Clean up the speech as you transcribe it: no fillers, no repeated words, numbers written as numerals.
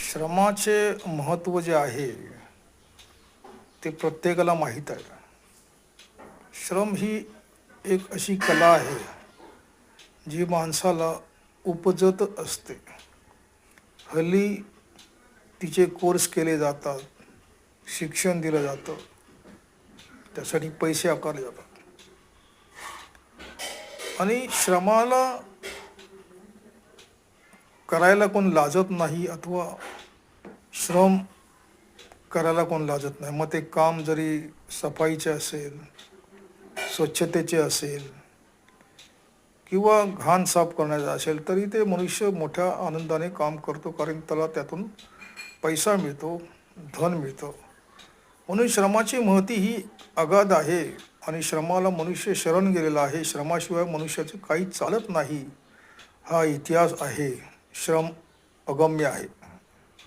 श्रमाचे महत्त्व जे आहे ते प्रत्येकाला माहीत आहे. श्रम ही एक अशी कला आहे जी माणसाला उपजत असते. हल्ली तिचे कोर्स केले जातात, शिक्षण दिलं जातं, त्यासाठी पैसे आकारले जातात आणि श्रमाला करायला कोण लाजत नाही अथवा श्रम करायला कोण लाजत नाही. मग ते काम जरी सफाईचे असेल, स्वच्छतेचे असेल किंवा घाण साफ करण्याचं असेल तरी ते मनुष्य मोठ्या आनंदाने काम करतो, कारण त्याला त्यातून पैसा मिळतो, धन मिळतं. म्हणून श्रमाची महती ही अगाध आहे आणि श्रमाला मनुष्य शरण गेलेला आहे. श्रमाशिवाय मनुष्याचं काही चालत नाही, हा इतिहास आहे. श्रम अगम्य आहे.